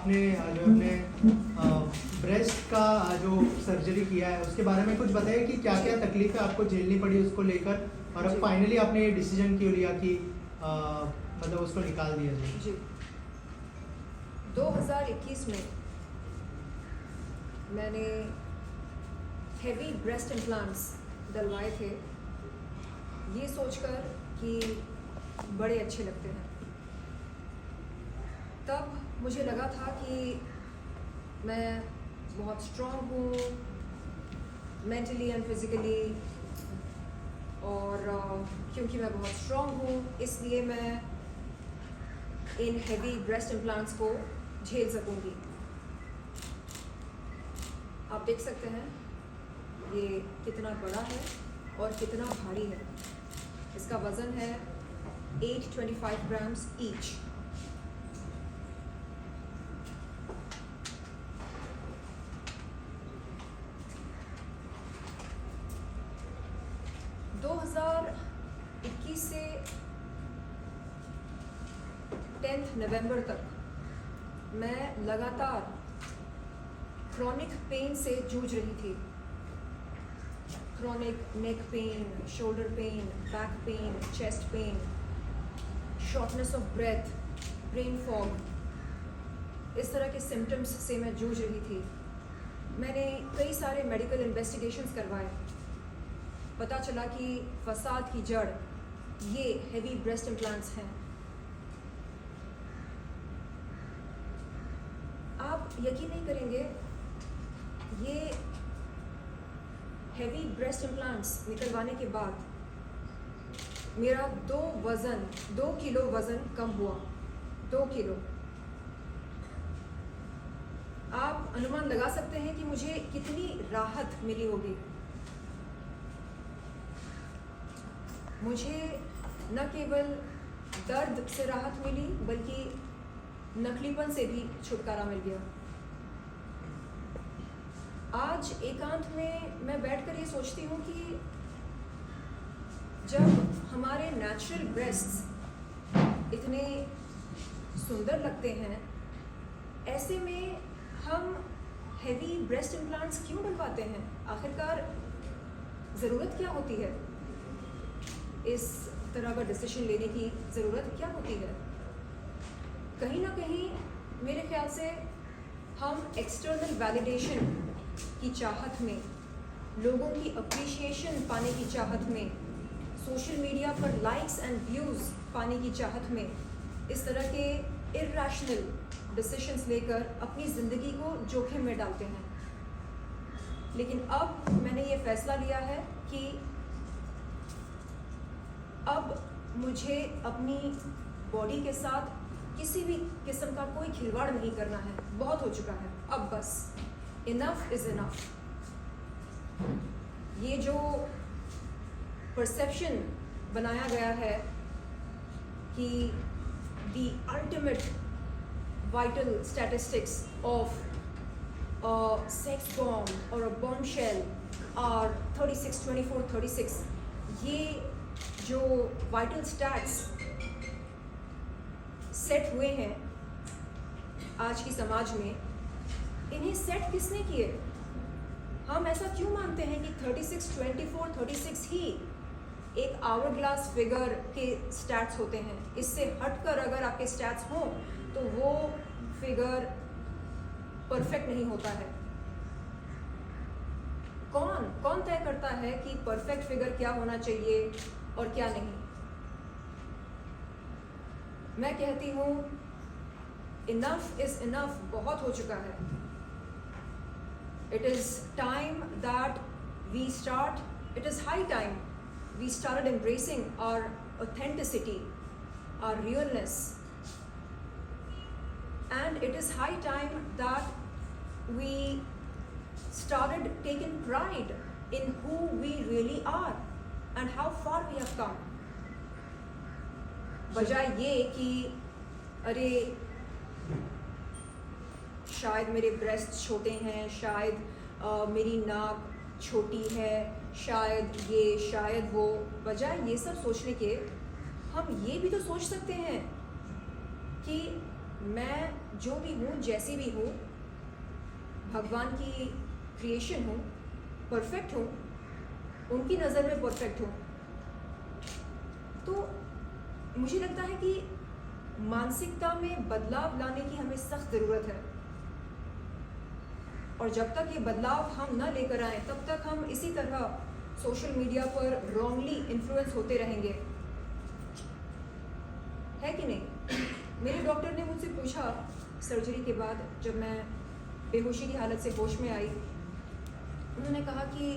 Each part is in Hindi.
आपने जो अपने ब्रेस्ट का जो सर्जरी किया है उसके बारे में कुछ बताइए कि क्या क्या तकलीफें आपको झेलनी पड़ी उसको लेकर, और अब जी। फाइनली आपने ये डिसीजन क्यों लिया कि मतलब उसको निकाल दिया जाए? जी 2021 में मैंने हेवी ब्रेस्ट इम्प्लांट्स डलवाए थे, ये सोचकर कि बड़े अच्छे लगते हैं। तब मुझे लगा था कि मैं बहुत स्ट्रॉन्ग हूँ मेंटली एंड फिज़िकली, और क्योंकि मैं बहुत स्ट्रॉन्ग हूँ इसलिए मैं इन हेवी ब्रेस्ट इम्प्लांट्स को झेल सकूँगी। आप देख सकते हैं ये कितना बड़ा है और कितना भारी है। इसका वज़न है 825 ग्राम्स ईच। से 10 नवंबर तक मैं लगातार क्रॉनिक पेन से जूझ रही थी। Chronic neck pain, shoulder pain, back pain, chest pain, shortness of breath, brain fog, इस तरह के सिम्टम्स से मैं जूझ रही थी। मैंने कई सारे मेडिकल इन्वेस्टिगेशंस करवाए। पता चला कि फसाद की जड़ ये हेवी ब्रेस्ट इम्प्लांट्स हैं। आप यकीन नहीं करेंगे, ये हेवी ब्रेस्ट इम्प्लांट्स निकलवाने के बाद मेरा 2 किलो वज़न कम हुआ। 2 किलो। आप अनुमान लगा सकते हैं कि मुझे कितनी राहत मिली होगी। मुझे न केवल दर्द से राहत मिली बल्कि नकलीपन से भी छुटकारा मिल गया। आज एकांत में मैं बैठकर ये सोचती हूँ कि जब हमारे नेचुरल ब्रेस्ट्स इतने सुंदर लगते हैं, ऐसे में हम हेवी ब्रेस्ट इम्प्लांट्स क्यों डलवाते हैं? आखिरकार ज़रूरत क्या होती है? इस तरह का डिसीजन लेने की ज़रूरत क्या होती है? कहीं ना कहीं मेरे ख्याल से हम एक्सटर्नल वैलिडेशन की चाहत में, लोगों की अप्रिशिएशन पाने की चाहत में, सोशल मीडिया पर लाइक्स एंड व्यूज़ पाने की चाहत में इस तरह के इर्रेशनल डिसीजंस लेकर अपनी ज़िंदगी को जोखिम में डालते हैं। लेकिन अब मैंने ये फ़ैसला लिया है कि अब मुझे अपनी बॉडी के साथ किसी भी किस्म का कोई खिलवाड़ नहीं करना है। बहुत हो चुका है, अब बस इनफ इज़ इनफ। ये जो परसेप्शन बनाया गया है कि the ultimate vital statistics of a sex bomb or a bombshell are 36, 24, 36, ये जो वाइटल स्टैट्स सेट हुए हैं आज की समाज में, इन्हें सेट किसने किए? हम ऐसा क्यों मानते हैं कि 36, 24, 36 ही एक आवर ग्लास फिगर के स्टैट्स होते हैं? इससे हटकर अगर आपके स्टैट्स हों तो वो फिगर परफेक्ट नहीं होता है। कौन तय करता है कि परफेक्ट फिगर क्या होना चाहिए और क्या नहीं? मैं कहती हूँ इनफ इज इनफ, बहुत हो चुका है। It is time that we start, it is high time we started embracing our authenticity, our realness, and it is high time that we started taking pride in who we really are and how far we have come. बजाय ये कि अरे शायद मेरे ब्रेस्ट छोटे हैं, शायद मेरी नाक छोटी है, शायद ये शायद वो, बजाय ये सब सोचने के हम ये भी तो सोच सकते हैं कि मैं जो भी हूँ, जैसी भी हूँ, भगवान की क्रिएशन हूँ, परफेक्ट हूँ, उनकी नज़र में परफेक्ट हूँ। तो मुझे लगता है कि मानसिकता में बदलाव लाने की हमें सख्त ज़रूरत है, और जब तक ये बदलाव हम ना लेकर आए तब तक हम इसी तरह सोशल मीडिया पर रॉन्गली इन्फ्लुएंस होते रहेंगे, है कि नहीं? मेरे डॉक्टर ने मुझसे पूछा सर्जरी के बाद, जब मैं बेहोशी की हालत से होश में आई, उन्होंने कहा कि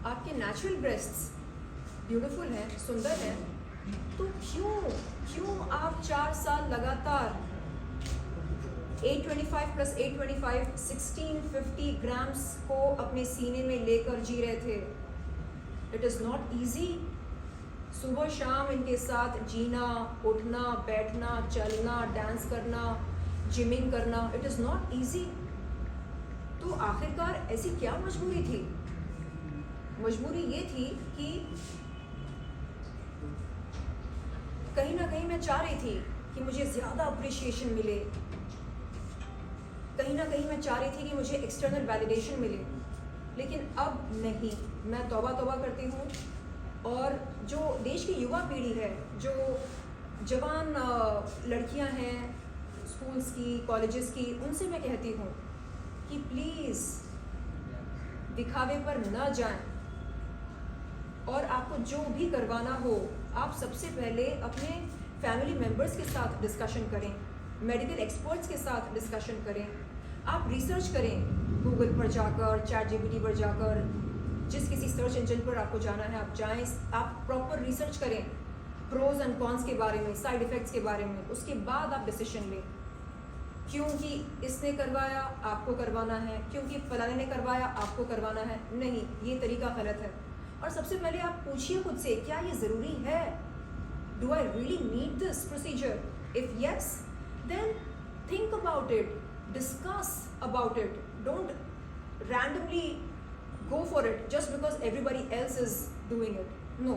आपके नेचुरल ब्रेस्ट्स ब्यूटीफुल हैं, सुंदर हैं, तो क्यों आप 4 साल लगातार 825 प्लस 825 1650 ग्राम्स को अपने सीने में लेकर जी रहे थे? It is not easy. सुबह शाम इनके साथ जीना, उठना, बैठना, चलना, डांस करना, जिमिंग करना, इट इज़ नॉट ईजी। तो आखिरकार ऐसी क्या मजबूरी थी? मजबूरी ये थी कि कहीं ना कहीं मैं चाह रही थी कि मुझे ज़्यादा अप्रिशिएशन मिले, कहीं ना कहीं मैं चाह रही थी कि मुझे एक्सटर्नल वैलिडेशन मिले। लेकिन अब नहीं, मैं तौबा तौबा करती हूँ, और जो देश की युवा पीढ़ी है, जो जवान लड़कियां हैं स्कूल्स की, कॉलेजेस की, उनसे मैं कहती हूँ कि प्लीज़ दिखावे पर न जाएं, और आपको जो भी करवाना हो आप सबसे पहले अपने फैमिली मेम्बर्स के साथ डिस्कशन करें, मेडिकल एक्सपर्ट्स के साथ डिस्कशन करें, आप रिसर्च करें गूगल पर जाकर, ChatGPT पर जाकर, जिस किसी सर्च इंजन पर आपको जाना है आप जाएं, आप प्रॉपर रिसर्च करें प्रोज एंड कॉन्स के बारे में, साइड इफ़ेक्ट्स के बारे में, उसके बाद आप डिसीजन लें। क्योंकि इसने करवाया आपको करवाना है, क्योंकि फलाने ने करवाया आपको करवाना है, नहीं, ये तरीका गलत है। और सबसे पहले आप पूछिए खुद से, क्या ये ज़रूरी है? Do I really need this procedure? If yes, then think about it, discuss about it, don't randomly go for it just because everybody else is doing it. No.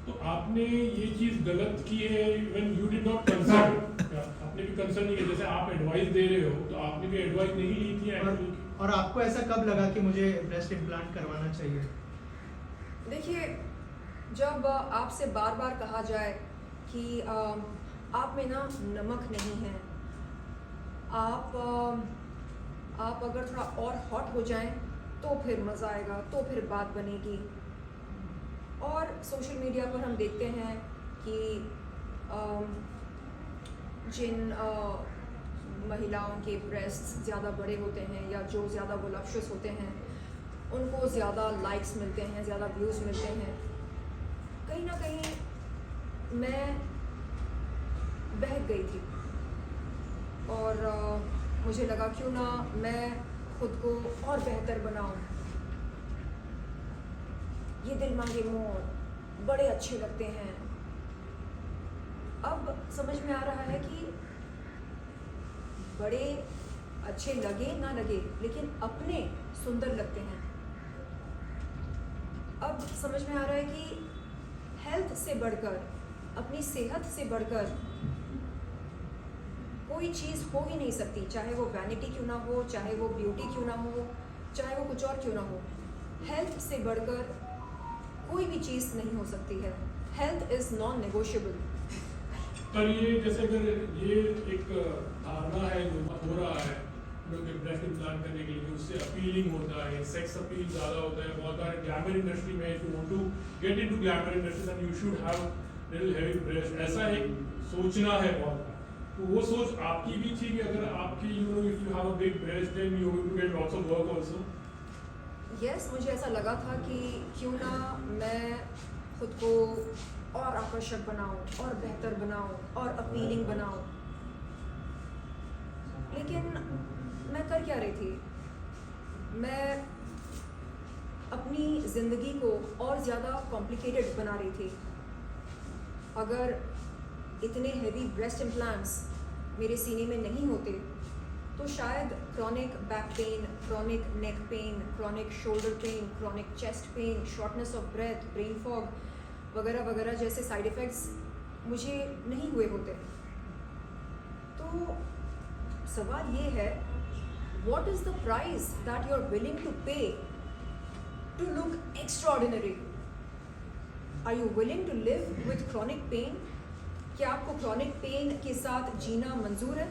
तो आपने ये चीज गलत की है when you did not consult, आपने भी कंसल्ट नहीं किया, जैसे आप एडवाइस दे रहे हो तो आपने भी एडवाइस नहीं ली थी actually? और आपको ऐसा कब लगा कि मुझे ब्रेस्ट इम्प्लांट करवाना चाहिए? देखिए, जब आपसे बार बार कहा जाए कि आप में ना नमक नहीं है, आप अगर थोड़ा और हॉट हो जाएं तो फिर मज़ा आएगा, तो फिर बात बनेगी। और सोशल मीडिया पर हम देखते हैं कि जिन महिलाओं के ब्रेस्ट्स ज़्यादा बड़े होते हैं या जो ज़्यादा वोलप्शस होते हैं, उनको ज़्यादा लाइक्स मिलते हैं, ज़्यादा व्यूज़ मिलते हैं। कहीं ना कहीं मैं बहक गई थी, और मुझे लगा क्यों ना मैं खुद को और बेहतर बनाऊं। ये दिल मांगे मोर बड़े अच्छे लगते हैं। अब समझ में आ रहा है कि बड़े अच्छे लगे ना लगे, लेकिन अपने सुंदर लगते हैं। अब समझ में आ रहा है कि हेल्थ से बढ़कर, अपनी सेहत से बढ़कर कोई चीज़ हो ही नहीं सकती, चाहे वो वैनिटी क्यों ना हो, चाहे वो ब्यूटी क्यों ना हो, चाहे वो कुछ और क्यों ना हो। हेल्थ से बढ़कर कोई भी चीज़ नहीं हो सकती है। Health is non negotiable. पर ये जैसे अगर ये एक धारणा है जो हो रहा है लोग ब्रेस्ट इम्प्लांट करने के लिए, उससे अपीलिंग होता है, सेक्स अपील ज़्यादा होता है। बहुत बार ग्लैमर इंडस्ट्री में if you want to get into glamour industry then you should have little heavy breast, ऐसा एक सोचना है बहुत बार। तो वो सोच आपकी भी थी कि अगर आपकी if you have a big breast then you will get lots of work also? Yes, मुझे ऐसा लगा था कि क्यों ना मैं खुद को और आकर्षक बनाऊं, और बेहतर बनाऊं, और अपीलिंग बनाऊं। लेकिन मैं कर क्या रही थी? मैं अपनी ज़िंदगी को और ज़्यादा कॉम्प्लिकेटेड बना रही थी। अगर इतने हेवी ब्रेस्ट इम्प्लांट्स मेरे सीने में नहीं होते तो शायद chronic back pain, chronic neck pain, chronic shoulder pain, chronic chest pain, shortness of breath, brain fog वगैरह वगैरह जैसे साइड इफ़ेक्ट्स मुझे नहीं हुए होते। तो सवाल ये है, what is the price that you're willing to pay to look extraordinary? Are you willing to live with chronic pain? क्या आपको chronic pain के साथ जीना मंजूर है?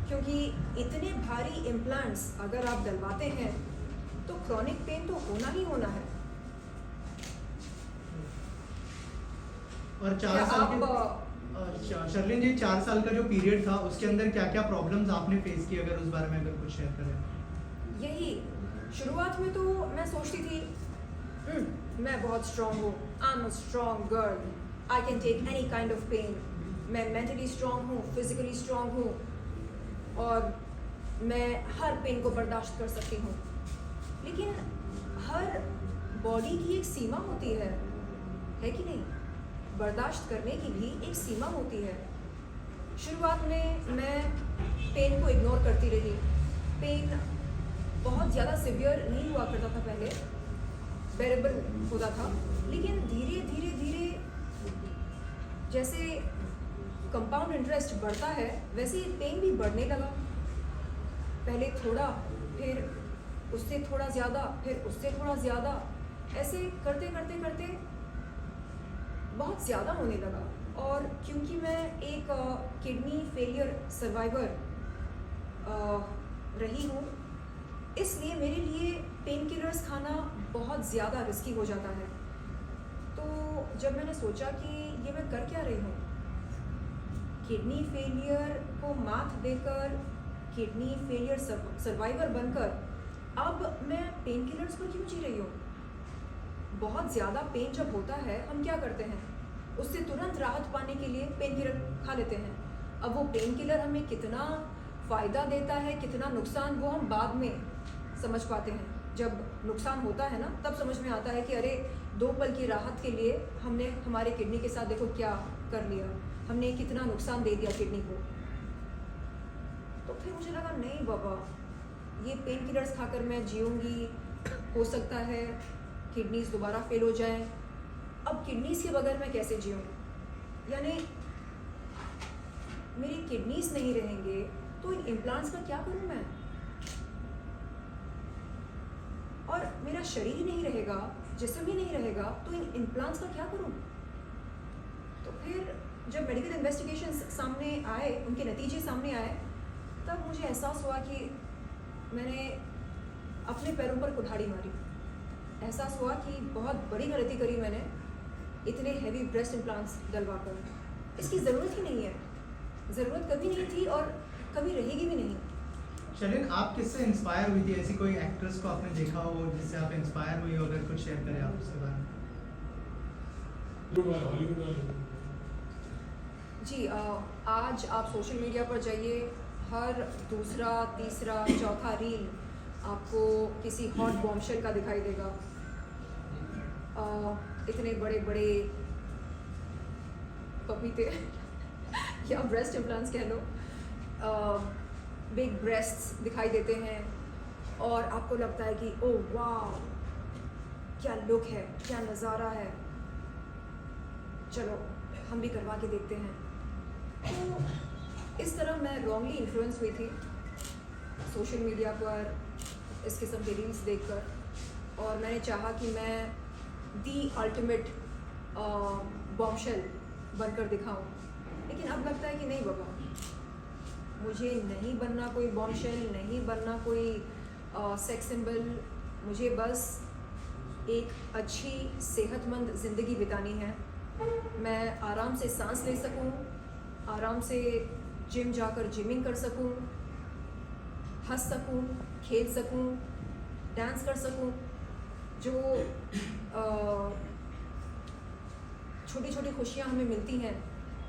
क्योंकि इतने भारी implants अगर आप डलवाते हैं तो chronic pain तो होना ही होना है। और क्या 4 साल आप के शर्लिन जी 4 साल का जो पीरियड था उसके अंदर क्या क्या प्रॉब्लम्स आपने फेस की, अगर उस बारे में अगर कुछ शेयर करें। यही शुरुआत में तो मैं सोचती थी मैं बहुत स्ट्रांग हूँ, I am a strong girl, I can take any kind of pain, मैं मेंटली स्ट्रांग हूँ, फिजिकली स्ट्रांग हूँ और मैं हर पेन को बर्दाश्त कर सकती हूँ। लेकिन हर बॉडी की एक सीमा होती है कि नहीं? बर्दाश्त करने की भी एक सीमा होती है। शुरुआत में मैं पेन को इग्नोर करती रही, पेन बहुत ज़्यादा सिवियर नहीं हुआ करता था पहले, बेरेबल होता था, लेकिन धीरे धीरे धीरे जैसे कंपाउंड इंटरेस्ट बढ़ता है वैसे पेन भी बढ़ने लगा। पहले थोड़ा, फिर उससे थोड़ा ज़्यादा, फिर उससे थोड़ा ज़्यादा, ऐसे करते करते करते बहुत ज़्यादा होने लगा। और क्योंकि मैं एक किडनी फेलियर सर्वाइवर रही हूँ, इसलिए मेरे लिए पेन किलर्स खाना बहुत ज़्यादा रिस्की हो जाता है। तो जब मैंने सोचा कि ये मैं कर क्या रही हूँ, किडनी फेलियर को मात देकर, किडनी फेलियर सर्वाइवर बनकर अब मैं पेन किलर्स पर क्यों जी रही हूँ? बहुत ज़्यादा पेन जब होता है हम क्या करते हैं, उससे तुरंत राहत पाने के लिए पेन किलर खा लेते हैं। अब वो पेन किलर हमें कितना फ़ायदा देता है, कितना नुकसान, वो हम बाद में समझ पाते हैं। जब नुकसान होता है ना तब समझ में आता है कि अरे 2 पल की राहत के लिए हमने हमारे किडनी के साथ देखो क्या कर लिया, हमने कितना नुकसान दे दिया किडनी को। तो फिर मुझे लगा नहीं बाबा, ये पेन किलर्स खाकर मैं जीऊँगी, हो सकता है किडनीज दोबारा फेल हो जाएं। अब किडनीज के बगैर मैं कैसे जीऊँ? यानी मेरी किडनीज नहीं रहेंगे तो इन इम्प्लांट्स का क्या करूँ मैं? और मेरा शरीर ही नहीं रहेगा, जिस्म ही नहीं रहेगा, तो इन इम्प्लांट्स का क्या करूँ? तो फिर जब मेडिकल इन्वेस्टिगेशंस सामने आए, उनके नतीजे सामने आए, तब मुझे एहसास हुआ कि मैंने अपने पैरों पर कुल्हाड़ी मारी। एहसास हुआ कि बहुत बड़ी गलती करी मैंने इतने हैवी ब्रेस्ट इम्प्लांट्स डलवाकर। इसकी ज़रूरत ही नहीं है, ज़रूरत कभी नहीं थी और कभी रहेगी भी नहीं। शर्लिन, आप किससे इंस्पायर हुई थी? ऐसी कोई एक्ट्रेस को आपने देखा हो जिससे आप इंस्पायर हुई हो, अगर कुछ शेयर करें आप उसके बारे में। हॉलीवुड वाले जी, आज आप सोशल मीडिया पर जाइए, हर दूसरा, तीसरा, चौथा रील आपको किसी हॉट बॉम्बशेल का दिखाई देगा। इतने बड़े बड़े पपीते या ब्रेस्ट इम्प्लांट्स कह लो, बिग ब्रेस्ट्स दिखाई देते हैं और आपको लगता है कि ओह वाह, क्या लुक है, क्या नज़ारा है, चलो हम भी करवा के देखते हैं। तो इस तरह मैं रॉन्गली इन्फ्लुएंस हुई थी सोशल मीडिया पर इस किस्म के रील्स देखकर, और मैंने चाहा कि मैं दी अल्टीमेट बॉम्बशेल बनकर दिखाऊं। लेकिन अब लगता है कि नहीं बाबा, मुझे नहीं बनना कोई बॉम्बशेल, नहीं बनना कोई सेक्स सिंबल। मुझे बस एक अच्छी सेहतमंद ज़िंदगी बितानी है। मैं आराम से सांस ले सकूं, आराम से जिम जाकर जिमिंग कर सकूं, हंस सकूं, खेल सकूं, डांस कर सकूं। जो छोटी छोटी खुशियाँ हमें मिलती हैं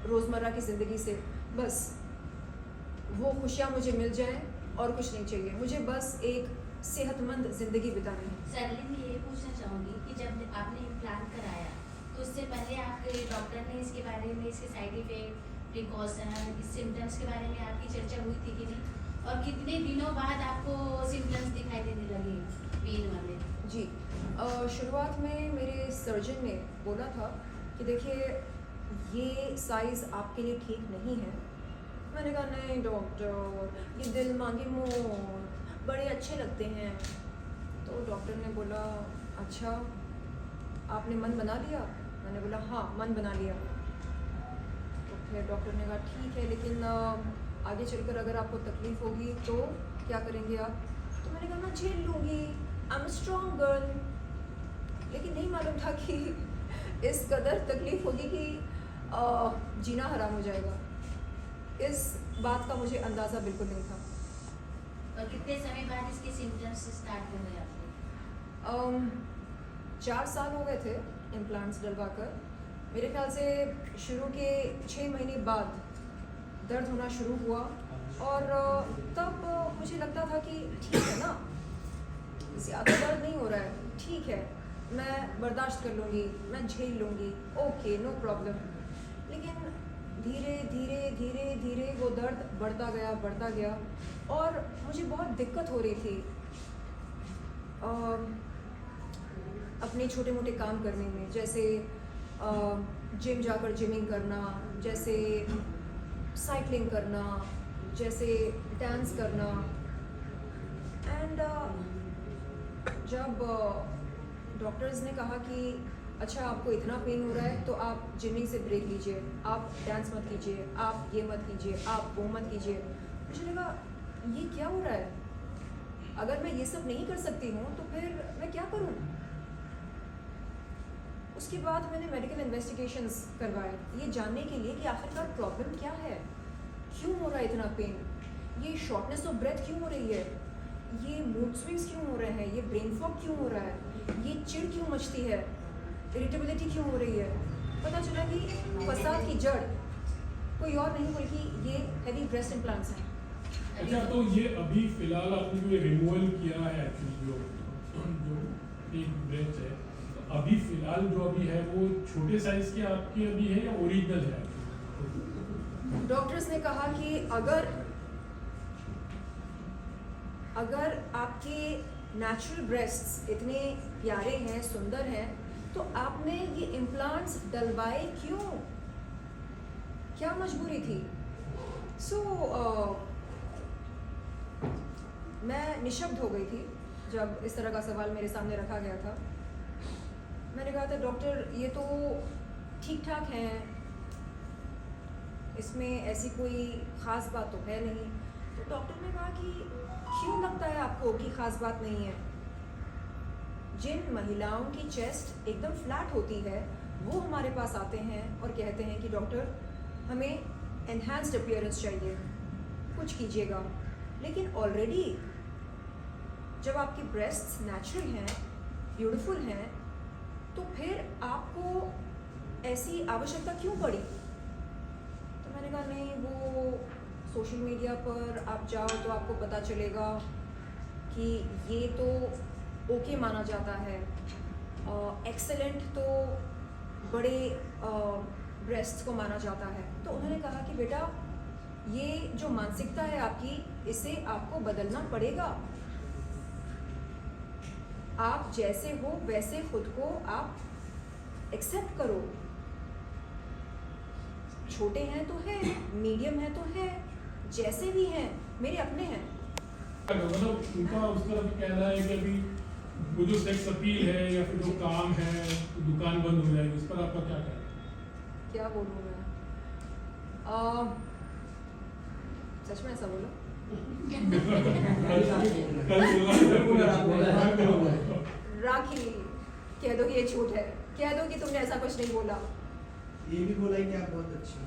रोज़मर्रा की ज़िंदगी से, बस वो खुशियाँ मुझे मिल जाएं और कुछ नहीं चाहिए। मुझे बस एक सेहतमंद ज़िंदगी बितानी है। शर्लिन, मैं ये पूछना चाहूँगी कि जब आपने इम्प्लांट कराया तो उससे पहले आपके डॉक्टर ने इसके बारे में, इसके साइड इफेक्ट, प्रिकॉशन, इस सिम्टम्स के बारे में आपकी चर्चा हुई थी कि नहीं? और कितने दिनों बाद आपको सिम्टम्स दिखाई देने लगे पेन वाले? जी, शुरुआत में मेरे सर्जन ने बोला था कि देखिए ये साइज़ आपके लिए ठीक नहीं है, मैंने कहा नहीं डॉक्टर, ये दिल मांगे मोर बड़े अच्छे लगते हैं। तो डॉक्टर ने बोला अच्छा आपने मन बना लिया? मैंने बोला हाँ मन बना लिया। तो फिर डॉक्टर ने कहा ठीक है, लेकिन आगे चलकर अगर आपको तकलीफ़ होगी तो क्या करेंगे आप? तो मैंने कहा मैं झेल लूँगी, आई एम स्ट्रॉन्ग गर्ल। लेकिन नहीं मालूम था कि इस कदर तकलीफ़ होगी कि जीना हराम हो जाएगा। इस बात का मुझे अंदाज़ा बिल्कुल नहीं था। और कितने समय बाद इसके सिम्टम्स स्टार्ट हुए आपको? 4 साल हो गए थे इम्प्लांट्स डलवाकर। मेरे ख्याल से शुरू के 6 महीने बाद दर्द होना शुरू हुआ, और तब मुझे लगता था कि ठीक है ना, ज़्यादा दर्द नहीं हो रहा है, ठीक है मैं बर्दाश्त कर लूँगी, मैं झेल लूँगी, ओके नो प्रॉब्लम। लेकिन धीरे धीरे धीरे धीरे वो दर्द बढ़ता गया और मुझे बहुत दिक्कत हो रही थी अपने छोटे मोटे काम करने में, जैसे जिम जाकर जिमिंग करना, जैसे साइकिलिंग करना, जैसे डांस करना। एंड जब डॉक्टर्स ने कहा कि अच्छा आपको इतना पेन हो रहा है तो आप जिमिंग से ब्रेक लीजिए, आप डांस मत कीजिए, आप ये मत कीजिए, आप वो मत कीजिए, मुझे लगा ये क्या हो रहा है? अगर मैं ये सब नहीं कर सकती हूँ तो फिर मैं क्या करूँ? उसके बाद मैंने मेडिकल इन्वेस्टिगेशंस करवाए ये जानने के लिए कि आखिरकार प्रॉब्लम क्या है, क्यों हो रहा है इतना पेन, ये शॉर्टनेस ऑफ ब्रेथ क्यों हो रही है, ये मूड स्विंग्स क्यों हो रहे हैं, ये ब्रेन फॉग क्यों हो रहा है, ये चिढ़ क्यों मचती है, इरिटेबिलिटी क्यों हो रही है। पता चला कि फसाद की जड़ कोई और नहीं बल्कि ये हेवी ब्रेस्ट इम्प्लांट्स हैं। अच्छा, तो ये अभी फिलहाल आपने जो रिमूवल किया है एक्चुअली जो एक ब्रेस्ट है, तो अभी फिलहाल जो अभी है वो छोटे साइज के आपके अभी है या ओरिजिनल है? डॉक्टर्स ने कहा कि अगर आपके नेचुरल ब्रेस्ट्स इतने प्यारे हैं, सुंदर हैं, तो आपने ये इम्प्लांट्स डलवाए क्यों? क्या मजबूरी थी? मैं निशब्द हो गई थी जब इस तरह का सवाल मेरे सामने रखा गया था। मैंने कहा था डॉक्टर ये तो ठीक ठाक है, इसमें ऐसी कोई ख़ास बात तो है नहीं। तो डॉक्टर ने कहा कि क्यों लगता है आपको कि ख़ास बात नहीं है? जिन महिलाओं की चेस्ट एकदम फ्लैट होती है वो हमारे पास आते हैं और कहते हैं कि डॉक्टर हमें एनहांस्ड अपीयरेंस चाहिए, कुछ कीजिएगा। लेकिन ऑलरेडी जब आपकी ब्रेस्ट्स नेचुरल हैं, ब्यूटीफुल हैं, तो फिर आपको ऐसी आवश्यकता क्यों पड़ी? तो मैंने कहा नहीं, वो सोशल मीडिया पर आप जाओ तो आपको पता चलेगा कि ये तो ओके माना जाता है, एक्सेलेंट तो बड़े ब्रेस्ट्स को माना जाता है। तो उन्होंने कहा कि बेटा ये जो मानसिकता है आपकी, इसे आपको बदलना पड़ेगा। आप जैसे हो वैसे खुद को आप एक्सेप्ट करो। छोटे हैं तो है, मीडियम है तो है, जैसे भी हैं मेरे अपने हैं। मतलब उनका उस तरह भी कहना है कि अभी वो जो सेक्स अपील है या फिर जो काम है तो दुकान बंद हो जाएगी, इस पर आपका क्या कहना है? क्या बोलूँ मैं? सच में ऐसा बोला? राखी कह दो कि ये झूठ है, कह दो कि तुमने ऐसा कुछ नहीं बोला। ये भी बोला कि आप बहुत अच्छी हो।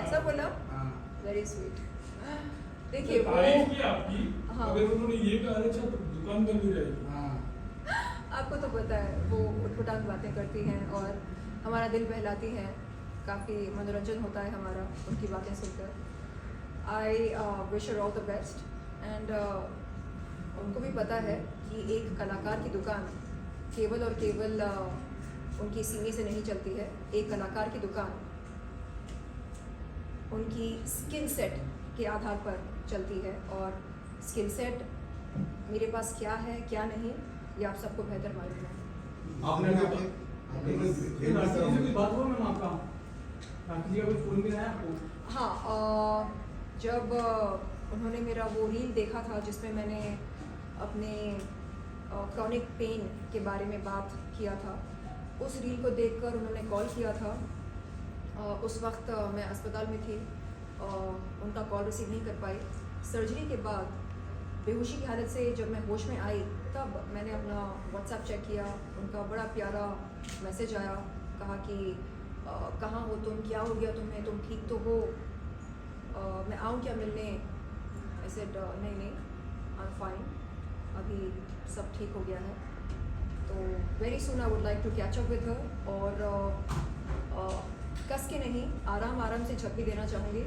ऐसा बोला? हाँ। Very sweet. देखिए तारीफ की आपकी, हाँ। अगर उन्होंने ये कहा अच्छा तो दुकान बंद हो जाएगी। हाँ। आपको तो पता है वो उठपटांग बातें करती हैं और हमारा दिल बहलाती हैं, काफ़ी मनोरंजन होता है हमारा उनकी बातें सुनकर। I wish her all the best. And उनको भी पता है कि एक कलाकार की दुकान केवल और केवल उनकी सीने से नहीं चलती है। एक कलाकार की दुकान उनकी स्किल सेट के आधार पर चलती है, और स्किल सेट मेरे पास क्या है क्या नहीं ये आप सबको बेहतर मालूम है। आपने राखी जी से कोई बात हुआ मैम आपका? राखी जी का कोई फोन भी आया आपको? हाँ, जब उन्होंने मेरा वो रील देखा था जिसमें मैंने अपने क्रॉनिक पेन के बारे में बात किया था, उस रील को देखकर उन्होंने कॉल किया था। उस वक्त मैं अस्पताल में थी, उनका कॉल रिसीव नहीं कर पाई। सर्जरी के बाद बेहोशी की हालत से जब मैं होश में आई तब मैंने अपना व्हाट्सएप चेक किया, उनका बड़ा प्यारा मैसेज आया, कहा कि कहाँ हो तुम, क्या हो गया तुम्हें, तुम ठीक तो हो, मैं आऊँ क्या मिलने? आई सेड नहीं, आई एम फाइन, अभी सब ठीक हो गया है। तो very soon I would like to catch up with her और कस के नहीं, आराम से झपकी देना चाहूँगी।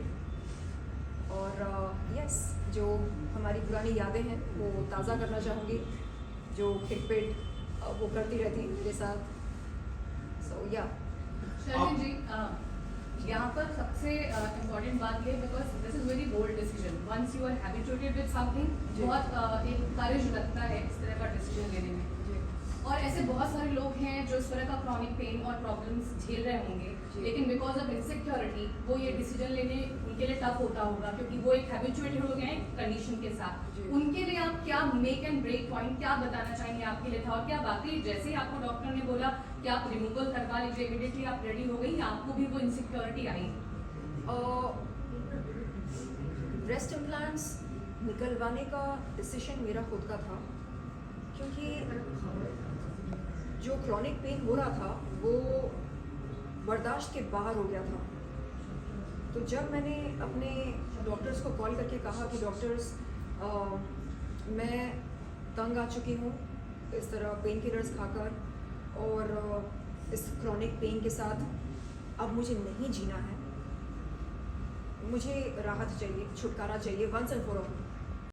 और यस, जो हमारी पुरानी यादें हैं वो ताज़ा करना चाहूँगी, जो खिटपिट वो करती रहती मेरे साथ। सो या शर्मिन जी, यहाँ पर सबसे इम्पोर्टेंट बात ये, because this is very bold decision, once you are habituated with something, बहुत एक करेज लगता है इस तरह का डिसीजन लेने में। और ऐसे बहुत सारे लोग हैं जो इस तरह का क्रॉनिक पेन और प्रॉब्लम्स झेल रहे होंगे, लेकिन बिकॉज ऑफ इनसिक्योरिटी वो ये डिसीजन लेने उनके लिए टफ होता होगा, क्योंकि वो एक हैबिचुएटेड हो गए हैं कंडीशन के साथ। उनके लिए आप क्या मेक एंड ब्रेक पॉइंट क्या बताना चाहेंगे आपके लिए था, और क्या बाकी जैसे ही आपको डॉक्टर ने बोला कि आप रिमूवल करवा लीजिए, इमीडिएटली आप रेडी हो गई, आपको भी वो इनसिक्योरिटी आई? ब्रेस्ट इम्प्लांट्स निकलवाने का डिसीजन मेरा खुद का था, क्योंकि जो क्रॉनिक पेन हो रहा था वो बर्दाश्त के बाहर हो गया था। तो जब मैंने अपने डॉक्टर्स को कॉल करके कहा कि डॉक्टर्स मैं तंग आ चुकी हूँ इस तरह पेन किलर्स खाकर, और इस क्रॉनिक पेन के साथ अब मुझे नहीं जीना है, मुझे राहत चाहिए, छुटकारा चाहिए वंस एंड फॉर ऑल।